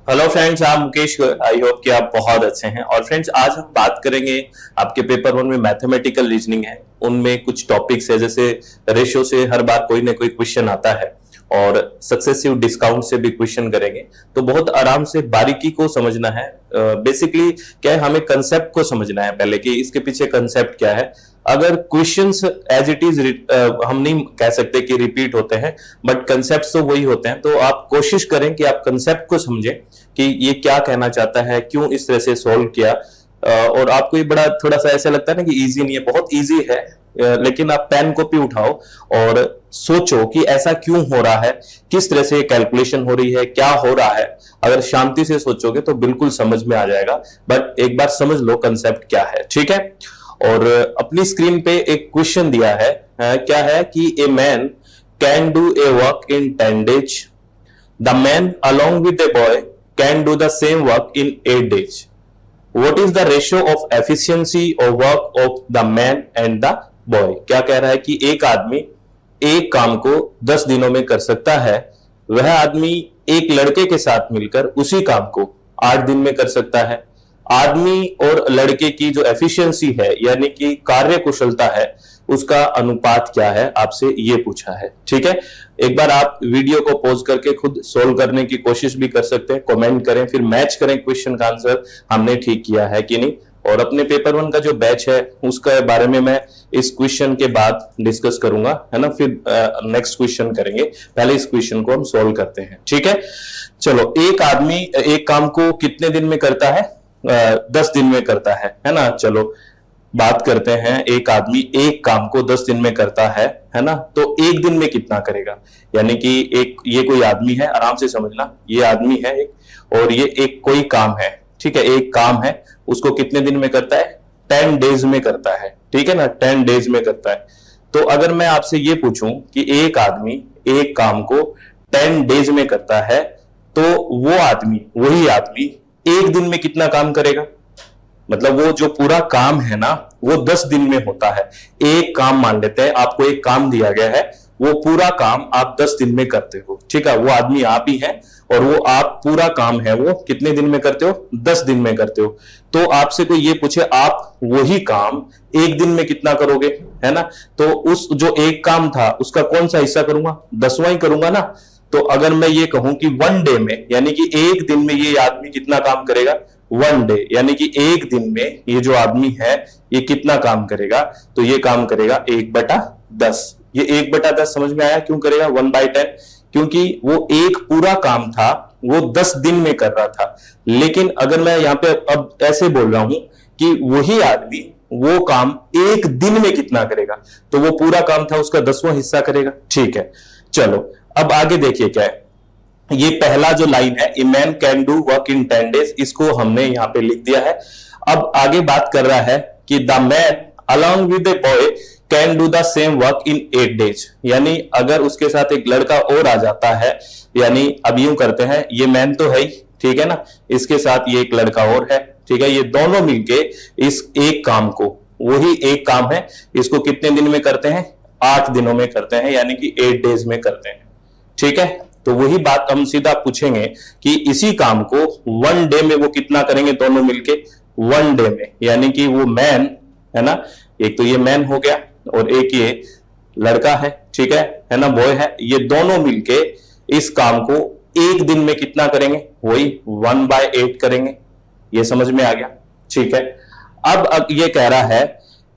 Hello friends, आप Mukesh. I hope कि आप बहुत अच्छे हैं। और फ्रेंड्स, आज हम बात करेंगे आपके पेपर वन में मैथमेटिकल रीजनिंग है, उनमें कुछ टॉपिक्स है। जैसे रेशियो से हर बार कोई ना कोई क्वेश्चन आता है और सक्सेसिव डिस्काउंट से भी क्वेश्चन करेंगे। तो बहुत आराम से बारीकी को समझना है। बेसिकली क्या है, हमें कंसेप्ट को समझना है पहले कि इसके पीछे कंसेप्ट क्या है। अगर क्वेश्चंस एज इट इज हम नहीं कह सकते कि रिपीट होते हैं, बट कंसेप्ट तो वही होते हैं। तो आप कोशिश करें कि आप कंसेप्ट को समझें कि ये क्या कहना चाहता है, क्यों इस तरह से सोल्व किया। और आपको ये बड़ा थोड़ा सा ऐसा लगता है ना कि इजी नहीं है, बहुत इजी है। लेकिन आप पेन कॉपी उठाओ और सोचो कि ऐसा क्यों हो रहा है, किस तरह से कैलकुलेशन हो रही है, क्या हो रहा है। अगर शांति से सोचोगे तो बिल्कुल समझ में आ जाएगा। बट एक बार समझ लो कंसेप्ट क्या है, ठीक है। और अपनी स्क्रीन पे एक क्वेश्चन दिया है। क्या है कि a man can do a work in 10 days. The man along with a boy can do the same work in 8 days. What is the ratio of efficiency of work of the man and the boy? क्या कह रहा है कि एक आदमी एक काम को 10 दिनों में कर सकता है, वह आदमी एक लड़के के साथ मिलकर उसी काम को 8 दिन में कर सकता है। आदमी और लड़के की जो एफिशिएंसी है यानी कि कार्य कुशलता है, उसका अनुपात क्या है, आपसे ये पूछा है, ठीक है। एक बार आप वीडियो को पॉज करके खुद सोल्व करने की कोशिश भी कर सकते हैं। कमेंट करें, फिर मैच करें क्वेश्चन का आंसर, हमने ठीक किया है कि नहीं। और अपने पेपर वन का जो बैच है उसका बारे में मैं इस क्वेश्चन के बाद डिस्कस करूंगा, है ना। फिर नेक्स्ट क्वेश्चन करेंगे, पहले इस क्वेश्चन को हम सोल्व करते हैं, ठीक है। चलो, एक आदमी एक काम को कितने दिन में करता है? 10 दिन में करता है ना। चलो बात करते हैं, एक आदमी एक काम को 10 दिन में करता है ना। तो एक दिन में कितना करेगा? यानी कि ये कोई आदमी है, आराम से समझना, ये आदमी है एक, और ये एक कोई काम है, ठीक है। एक काम है, उसको कितने दिन में करता है? 10 days में करता है, ठीक है ना। 10 days में करता है। तो अगर मैं आपसे ये पूछूं कि एक आदमी एक काम को 10 days में करता है, तो वही आदमी एक दिन में कितना काम करेगा? मतलब वो जो पूरा काम है ना, वो 10 दिन में होता है। एक काम मान लेते हैं, आपको एक काम दिया गया है, वो पूरा काम आप 10 दिन में करते हो, ठीक है। वो आदमी आप ही है और वो आप पूरा काम है वो कितने दिन में करते हो? 10 दिन में करते हो। तो आपसे कोई ये पूछे आप वही काम एक दिन में कितना करोगे, है ना। तो उस जो एक काम था उसका कौन सा हिस्सा करूंगा? 10वां ही करूंगा ना। तो अगर मैं ये कहूं कि 1 day में, यानी कि एक दिन में ये आदमी कितना काम करेगा? 1 day, यानी कि एक दिन में ये जो आदमी है ये कितना काम करेगा? तो ये काम करेगा 1/10। ये 1/10 समझ में आया क्यों करेगा 1/10? क्योंकि वो एक पूरा काम था, वो 10 दिन में कर रहा था। लेकिन अगर मैं यहां पे अब ऐसे बोल रहा हूं कि वही आदमी वो काम एक दिन में कितना करेगा, तो वो पूरा काम था उसका 10वां हिस्सा करेगा, ठीक है। चलो अब आगे देखिए क्या है। ये पहला जो लाइन है, a man can do work in 10 days, इसको हमने यहां पे लिख दिया है। अब आगे बात कर रहा है कि the man along with a boy can do the same work in 8 days। यानी अगर उसके साथ एक लड़का और आ जाता है, यानी अब यूं करते हैं, ये मैन तो है ही, ठीक है ना, इसके साथ ये एक लड़का और है, ठीक है। ये दोनों मिलके इस एक काम को, वही एक काम है, इसको कितने दिन में करते हैं? 8 दिनों में करते हैं, यानी कि 8 days में करते हैं, ठीक है। तो वही बात हम सीधा पूछेंगे कि इसी काम को 1 day में वो कितना करेंगे दोनों मिलके? 1 day में, यानी कि वो मैन है ना, एक तो ये मैन हो गया और एक ये लड़का है, ठीक है ना, बॉय है। ये दोनों मिलके इस काम को एक दिन में कितना करेंगे? वही 1/8 करेंगे। ये समझ में आ गया, ठीक है। अब ये कह रहा है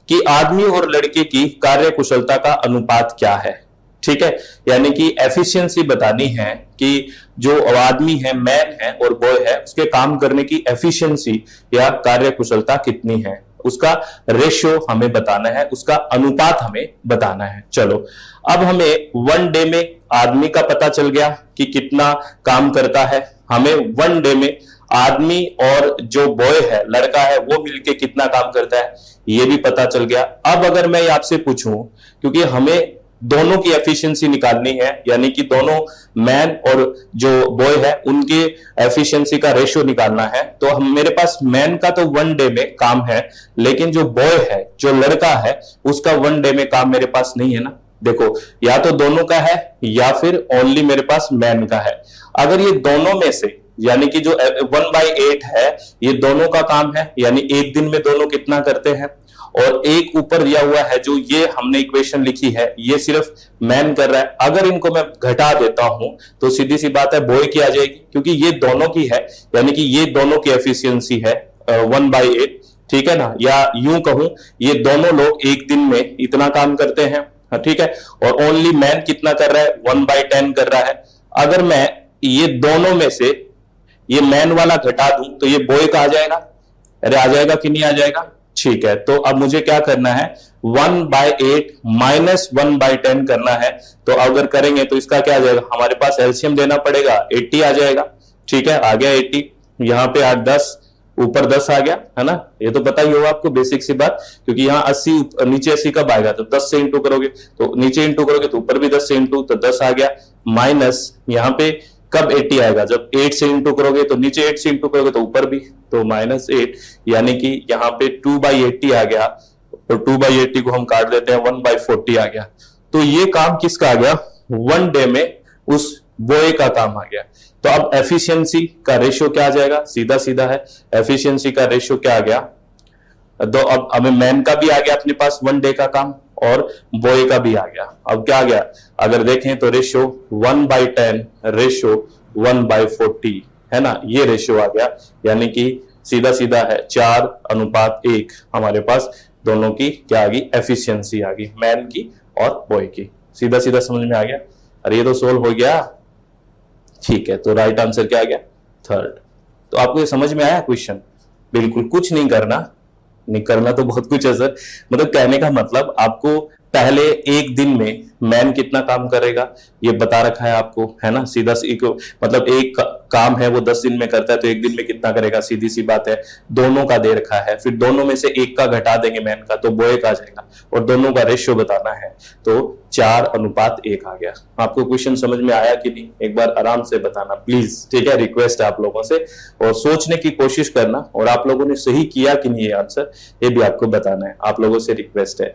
कि आदमी और लड़के की कार्य कुशलता का अनुपात क्या है, ठीक है। यानी कि एफिशिएंसी बतानी है कि जो आदमी है, मैन है और बॉय है, उसके काम करने की एफिशिएंसी या कार्य कुशलता कितनी है, उसका रेशियो हमें बताना है, उसका अनुपात हमें बताना है। चलो अब हमें 1 day में आदमी का पता चल गया कि कितना काम करता है। हमें 1 day में आदमी और जो बॉय है, लड़का है, वो मिलके कितना काम करता है, ये भी पता चल गया। अब अगर मैं आपसे पूछूं, क्योंकि हमें दोनों की एफिशिएंसी निकालनी है, यानी कि दोनों मैन और जो बॉय है उनके एफिशिएंसी का रेशियो निकालना है, तो हम मेरे पास मैन का तो 1 day में काम है, लेकिन जो बॉय है, जो लड़का है, उसका 1 day में काम मेरे पास नहीं है ना। देखो, या तो दोनों का है या फिर ओनली मेरे पास मैन का है। अगर ये दोनों में से यानी कि जो 1/8 है ये दोनों का काम है, यानी एक दिन में दोनों कितना करते हैं। और एक ऊपर दिया हुआ है जो ये हमने इक्वेशन लिखी है, ये सिर्फ मैन कर रहा है। अगर इनको मैं घटा देता हूं तो सीधी सी बात है बॉय की आ जाएगी, क्योंकि ये दोनों की है, यानी कि ये दोनों की एफिशिएंसी है 1/8, ठीक है ना। या यूं कहूं ये दोनों लोग एक दिन में इतना काम करते हैं, ठीक है। और ओनली मैन कितना कर रहा है, 1/10 कर रहा है। अगर मैं ये दोनों में से ये मैन वाला घटा दूं तो ये बॉय का आ जाएगा। अरे आ जाएगा कि नहीं आ जाएगा, ठीक है। तो अब मुझे क्या करना है, 1/8 माइनस 1/10 करना है। तो अगर करेंगे तो इसका क्या आ जाएगा, हमारे पास एलसीएम देना पड़ेगा, 80 आ जाएगा, ठीक है। आ गया 80, यहां पे 8 10, ऊपर 10 आ गया, है ना। ये तो पता ही होगा आपको, बेसिक सी बात, क्योंकि यहाँ 80 नीचे 80 कब आएगा, तो 10 से इंटू करोगे, तो नीचे इंटू करोगे तो ऊपर भी 10 से इंटू, तो 10 आ गया। माइनस यहाँ पे कब 80 आएगा, जब 8 से इंटू करोगे, तो नीचे 8 से इंटू करोगे तो ऊपर भी, तो -8, यानी कि यहाँ पे 2/80 आ गया। तो 2/80 को हम काट देते हैं, 1/40 आ गया। तो ये काम किसका आ गया, 1 डे में उस बॉय का काम आ गया। तो अब एफिशिएंसी का रेशियो क्या आ जाएगा, सीधा सीधा है, एफिशिएंसी का रेशियो क्या आ गया, तो अब हमें मैन का भी आ गया अपने पास 1 डे का काम, और बॉय का भी आ गया। अब क्या आ गया, अगर देखें तो रेशियो 1/10 रेशियो 1/40, है ना, ये रेशियो आ गया। यानी कि सीधा सीधा है 4:1 हमारे पास दोनों की क्या आ गई, एफिशिएंसी आ गई, मैन की और बॉय की। सीधा सीधा समझ में आ गया। अरे ये तो सोल्व हो गया, ठीक है। तो राइट आंसर क्या आ गया, 3rd। तो आपको ये समझ में आया क्वेश्चन, बिल्कुल कुछ नहीं करना, नहीं करना तो बहुत कुछ है सर, मतलब कहने का मतलब आपको पहले एक दिन में मैन कितना काम करेगा ये बता रखा है आपको, है ना। सीधा मतलब एक काम है वो 10 दिन में करता है, तो एक दिन में कितना करेगा, सीधी सी बात है, दोनों का दे रखा है। फिर दोनों में से एक का घटा देंगे मैन का, तो बॉय का आ जाएगा, और दोनों का रेशियो बताना है, तो 4:1 आ गया। आपको क्वेश्चन समझ में आया कि नहीं, एक बार आराम से बताना प्लीज, ठीक है। रिक्वेस्ट है आप लोगों से, और सोचने की कोशिश करना, और आप लोगों ने सही किया कि नहीं ये आंसर, ये भी आपको बताना है, आप लोगों से रिक्वेस्ट है।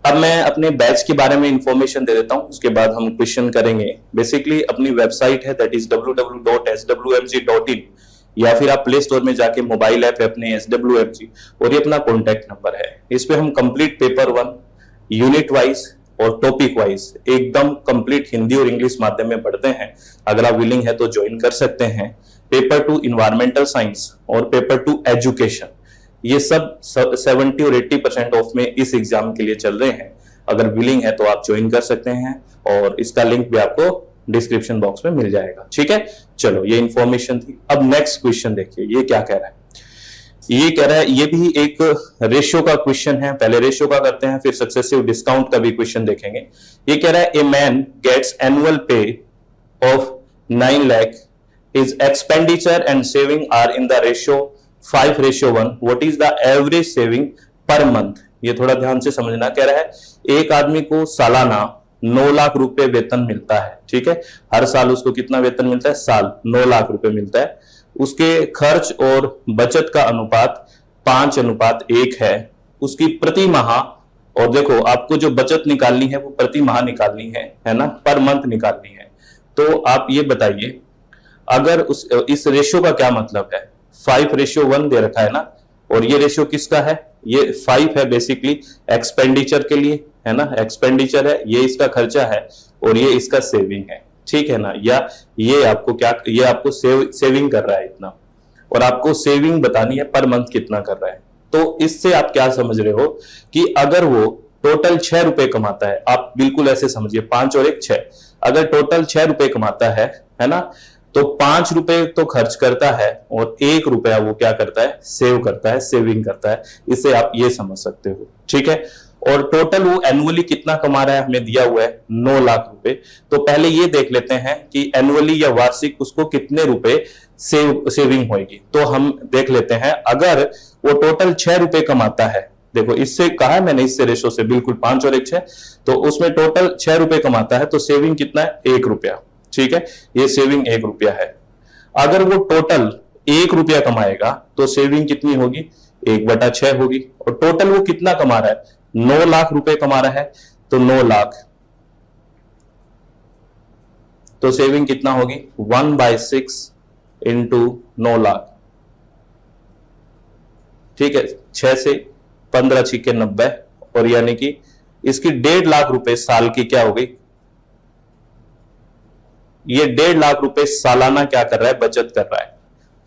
अब मैं अपने बैच के बारे में इंफॉर्मेशन दे देता हूं, उसके बाद हम क्वेश्चन करेंगे। बेसिकली अपनी वेबसाइट है, दैट इज www.swmg.in, या फिर आप प्ले स्टोर में जाके मोबाइल ऐप है अपने SWMG, और ये अपना कॉन्टैक्ट नंबर है। इस पे हम कंप्लीट पेपर 1 यूनिट वाइज और टॉपिक वाइज एकदम कंप्लीट हिंदी और इंग्लिश माध्यम में पढ़ते हैं। अगर आप विलिंग है तो ज्वाइन कर सकते हैं। पेपर 2 इन्वायरमेंटल साइंस और पेपर 2 एजुकेशन, ये सब 70 और 80% ऑफ में इस एग्जाम के लिए चल रहे हैं। अगर विलिंग है तो आप ज्वाइन कर सकते हैं, और इसका लिंक भी आपको डिस्क्रिप्शन बॉक्स में मिल जाएगा, ठीक है। चलो ये इंफॉर्मेशन थी। अब नेक्स्ट क्वेश्चन देखिए, ये क्या कह रहा है, ये कह रहा है, ये भी एक रेशियो का क्वेश्चन है। पहले रेशियो का करते हैं, फिर सक्सेसिव डिस्काउंट का भी क्वेश्चन देखेंगे। ये कह रहा है, a man gets annual pay of 9 lakh, his expenditure and saving are in the ratio 5:1, what is the average saving per month. ये थोड़ा ध्यान से समझना। कह रहा है एक आदमी को सालाना 9 लाख रुपए वेतन मिलता है, ठीक है। हर साल उसको कितना वेतन मिलता है, साल 9 लाख रुपए मिलता है। उसके खर्च और बचत का अनुपात 5:1 है। उसकी प्रति माह, और देखो आपको जो बचत निकालनी है वो प्रति माह निकालनी है ना, पर मंथ निकालनी है। तो आप ये बताइए, अगर इस रेशियो का क्या मतलब है, 5:1 दे रखा है ना, और ये रेशियो किसका है, ये 5 है बेसिकली एक्सपेंडिचर के लिए, है ना, एक्सपेंडिचर है, ये इसका खर्चा है, और ये इसका सेविंग है, ठीक है ना। या ये आपको क्या, ये आपको सेविंग कर रहा है इतना, और आपको सेविंग बतानी है पर मंथ कितना कर रहा है। तो इससे आप क्या समझ रहे हो कि अगर वो टोटल 6 रुपए कमाता है, आप बिल्कुल ऐसे समझिए 5 और 1 6, अगर टोटल 6 रुपए कमाता है ना, तो 5 रुपए तो खर्च करता है, और 1 रुपया वो क्या करता है, सेव करता है, सेविंग करता है। इससे आप ये समझ सकते हो, ठीक है। और टोटल वो एनुअली कितना कमा रहा है, हमें दिया हुआ है 9 लाख रुपए। तो पहले ये देख लेते हैं कि एनुअली या वार्षिक उसको कितने रुपए सेविंग होगी। तो हम देख लेते हैं, अगर वो टोटल 6 रुपए कमाता है, देखो इससे कहा है मैंने, इससे रेशो से बिल्कुल 5 और 1 6, तो उसमें टोटल 6 रुपए कमाता है, तो सेविंग कितना है, 1 रुपया, ठीक है। ये सेविंग 1 रुपया है। अगर वो टोटल 1 रुपया कमाएगा तो सेविंग कितनी होगी, 1/6 होगी। और टोटल वो कितना कमा रहा है, 9 लाख रुपए कमा रहा है, तो 9 लाख, तो सेविंग कितना होगी, 1/6 इंटू 9 लाख, ठीक है, 6 से 15 छिके 90, और यानी कि इसकी 1.5 लाख रुपए साल की क्या हो गई, ये 1.5 लाख रुपए सालाना क्या कर रहा है, बचत कर रहा है।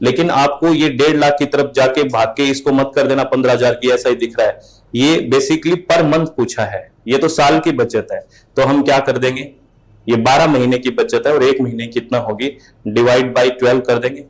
लेकिन आपको ये 1.5 लाख की तरफ जाके भाग के इसको मत कर देना 15,000 की, ऐसा ही दिख रहा है। ये बेसिकली पर मंथ पूछा है, ये तो साल की बचत है, तो हम क्या कर देंगे, ये 12 महीने की बचत है और 1 महीने कितना होगी, डिवाइड बाई 12 कर देंगे,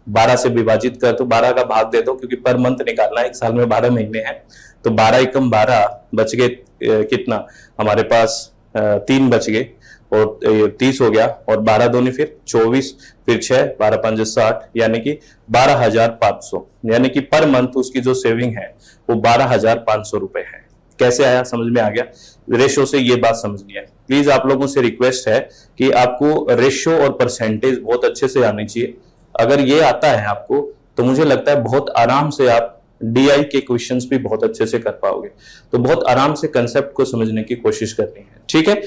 12 से विभाजित कर दो, 12 का भाग दे दो, क्योंकि पर मंथ निकालना है, एक साल में 12 महीने हैं, तो 12 एकम 12 बच गए कितना हमारे पास 3 बच गए, और 30 हो गया, और 12 दूनी फिर 24, फिर 6, 12 5 60, यानी कि 12,500, यानी कि पर मंथ उसकी जो सेविंग है वो 12,500 रुपए है। कैसे आया, समझ में आ गया। रेशो से ये बात समझनी है। प्लीज आप लोगों से रिक्वेस्ट है कि आपको रेशो और परसेंटेज बहुत अच्छे से आनी चाहिए। अगर ये आता है आपको तो मुझे लगता है बहुत आराम से आप डीआई के क्वेश्चंस भी बहुत अच्छे से कर पाओगे। तो बहुत आराम से कंसेप्ट को समझने की कोशिश करनी है, ठीक है।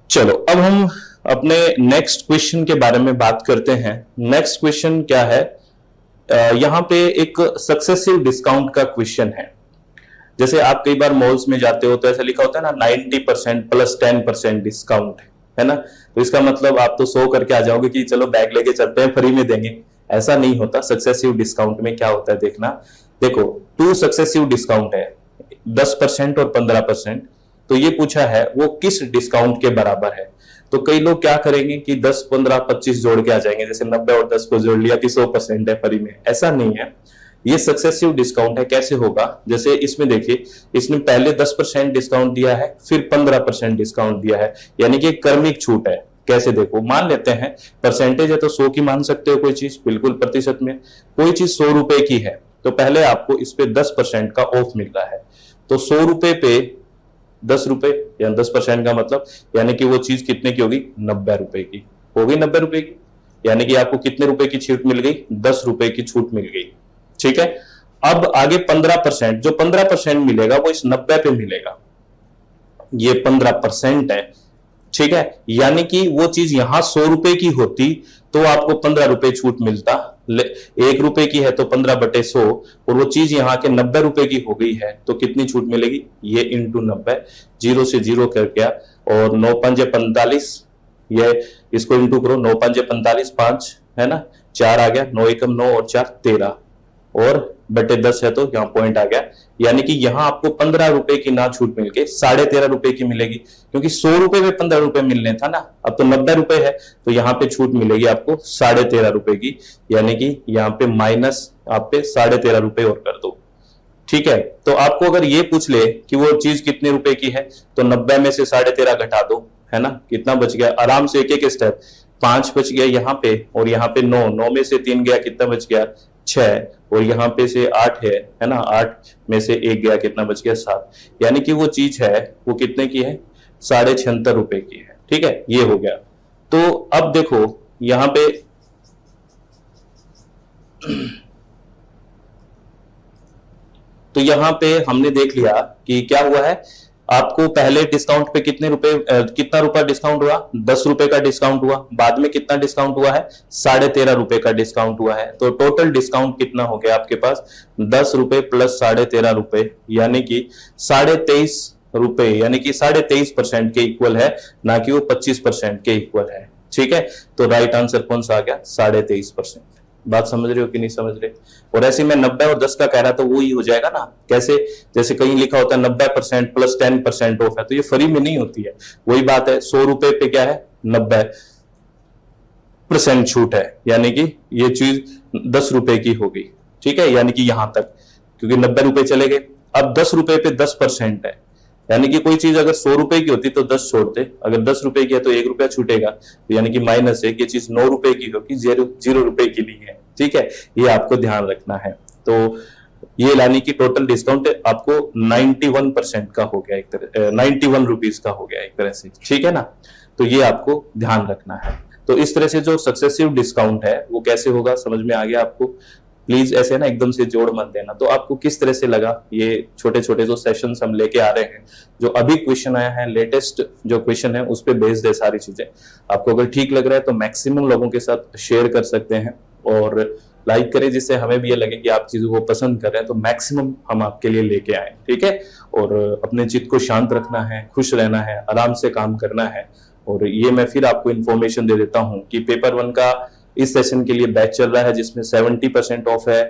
चलो अब हम अपने नेक्स्ट क्वेश्चन के बारे में बात करते हैं। नेक्स्ट क्वेश्चन क्या है, यहां पे एक सक्सेसिव डिस्काउंट का क्वेश्चन है। जैसे आप कई बार मॉल्स में जाते हो तो ऐसा लिखा होता है ना 90% प्लस 10% डिस्काउंट, है ना। तो इसका मतलब आप तो 100 करके आ जाओगे कि चलो बैग लेके चलते हैं, फ्री में देंगे। ऐसा नहीं होता। सक्सेसिव डिस्काउंट में क्या होता है देखना। देखो 2 सक्सेसिव डिस्काउंट है, 10% और 15%। तो ये पूछा है वो किस डिस्काउंट के बराबर है। तो कई लोग क्या करेंगे कि 10, 15, 25 जोड़ के आ जाएंगे, जैसे 90 और 10 को जोड़ लिया कि 100% है फ्री में। ऐसा नहीं है, ये सक्सेसिव डिस्काउंट है। कैसे होगा, जैसे इसमें देखिए, इसने पहले 10% डिस्काउंट दिया है, फिर 15% डिस्काउंट दिया है, यानी कि क्रमिक छूट है। कैसे देखो, मान लेते हैं परसेंटेज है तो 100 की मान सकते हो कोई चीज, बिल्कुल प्रतिशत में। कोई चीज 100 रुपए की है तो पहले आपको इस पे 10% का ऑफ मिल रहा है। तो 100 रुपए पे 10 रुपए या 10% का मतलब, यानी कि वो चीज कितने की होगी, 90 रुपए की होगी। 90 रुपए की यानी कि आपको कितने रुपए की छूट मिल गई, 10 रुपए की छूट मिल गई, ठीक है। अब आगे 15%, जो 15% मिलेगा वो इस 90 पे मिलेगा। ये 15% है, ठीक है। यानी कि वो चीज यहां 100 रुपए की होती तो आपको 15 रुपए छूट मिलता। 1 रुपए की है तो 15/100, और वो चीज यहाँ के 90 रुपए की हो गई है तो कितनी छूट मिलेगी, ये इंटू 90, 0 से 0 कर गया, और 9 5 45, ये इसको इंटू करो, 9 5 45, 5 है ना, 4 आ गया, 9 एकम 9 और 4 13, और बटे 10 है तो यहाँ पॉइंट आ गया। यानी कि यहाँ आपको 15 रुपए की ना छूट मिलके 13.5 रुपए की मिलेगी, क्योंकि 100 रुपए में 15 रुपए मिलने था ना, अब तो 90 रुपए है तो यहाँ पे छूट मिलेगी आपको 13.5 रुपए की। यानी कि यहाँ पे माइनस आप पे 13.5 रुपए और कर दो, ठीक है। तो आपको अगर ये पूछ ले कि वो चीज कितने रुपए की है तो 90 में से 13.5 घटा दो, है ना, कितना बच गया। आराम से एक एक स्टेप, 5 बच गया यहाँ पे, और यहाँ पे 9 में से 3 गया, कितना बच गया 6, और यहाँ पे से 8 है ना, 8 में से 1 गया, कितना बच गया 7। यानी कि वो चीज है वो कितने की है, 76.5 रुपए की है, ठीक है। ये हो गया। तो अब देखो यहाँ पे तो यहाँ पे हमने देख लिया कि क्या हुआ है। आपको पहले डिस्काउंट पे कितना रुपया डिस्काउंट हुआ, 10 रुपए का डिस्काउंट हुआ। बाद में कितना डिस्काउंट हुआ है, 13.5 रुपए का डिस्काउंट हुआ है। तो टोटल डिस्काउंट कितना हो गया आपके पास, 10 रुपए प्लस 13.5 रुपए, यानी कि 23.5 रुपए, यानी कि 23.5% के इक्वल है, ना कि वो 25% के इक्वल है, ठीक है। तो राइट आंसर कौन सा आ गया, 23.5%। बात समझ रहे हो कि नहीं समझ रहे। और ऐसे मैं 90 और 10 का कह रहा तो वो ही हो जाएगा ना। कैसे, जैसे कहीं लिखा होता है 90% प्लस 10% ऑफ है, तो ये फ्री में नहीं होती है। वही बात है, 100 रुपए पे क्या है, 90% छूट है, यानी कि ये चीज 10 रुपए की हो गई, ठीक है। यानी कि यहां तक, क्योंकि 90 रुपए चले गए। अब 10 रुपए पे 10% है, यानी कि कोई चीज अगर 100 रुपए की होती तो 10 छोड़ते, अगर 10 रुपए की है तो 1 रुपया छूटेगा, तो यानी कि -1। ये चीज 9 रुपए की होगी, 0 रुपए की नहीं है, ठीक है। ये आपको ध्यान रखना है। तो ये यानी कि टोटल डिस्काउंट आपको 91% का हो गया, एक तरह 91 रुपीज का हो गया एक तरह से, ठीक है ना। तो ये आपको ध्यान रखना है। तो इस तरह से जो सक्सेसिव डिस्काउंट है वो कैसे होगा, समझ में आ गया आपको। प्लीज ऐसे ना एकदम से जोड़ मत देना। तो आपको किस तरह से लगा ये छोटे छोटे जो सेशंस हम लेके आ रहे हैं, जो अभी क्वेश्चन आया है, लेटेस्ट जो क्वेश्चन है उस पर बेस्ड है सारी चीजें। आपको अगर ठीक लग रहा है तो मैक्सिमम लोगों के साथ शेयर कर सकते हैं और लाइक करें, जिससे हमें भी ये लगे कि आप चीजों को पसंद कर रहे हैं, तो मैक्सिमम हम आपके लिए लेके आए, ठीक है। और अपने चित्त को शांत रखना है, खुश रहना है, आराम से काम करना है। और ये मैं फिर आपको इन्फॉर्मेशन दे देता हूँ कि पेपर 1 का इस सेशन के लिए बैच चल रहा है, जिसमें 70% ऑफ है।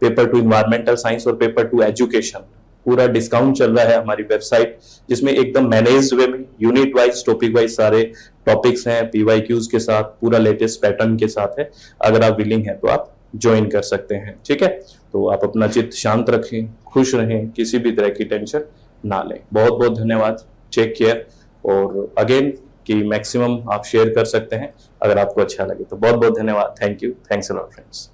पेपर 2 इन्वायरमेंटल साइंस और पेपर 2 एजुकेशन पूरा डिस्काउंट चल रहा है हमारी वेबसाइट, जिसमें एकदम मैनेज्ड वे में यूनिट वाइज टॉपिक वाइज सारे टॉपिक्स हैं, पीवाईक्यूज के साथ, पूरा लेटेस्ट पैटर्न के साथ है। अगर आप विलिंग हैं तो आप ज्वाइन कर सकते हैं, ठीक है। तो आप अपना चित्त शांत रखें, खुश रहें, किसी भी तरह की टेंशन ना लें। बहुत बहुत धन्यवाद, टेक केयर। और अगेन कि मैक्सिमम आप शेयर कर सकते हैं अगर आपको अच्छा लगे तो। बहुत बहुत धन्यवाद, thank you, thanks a lot friends.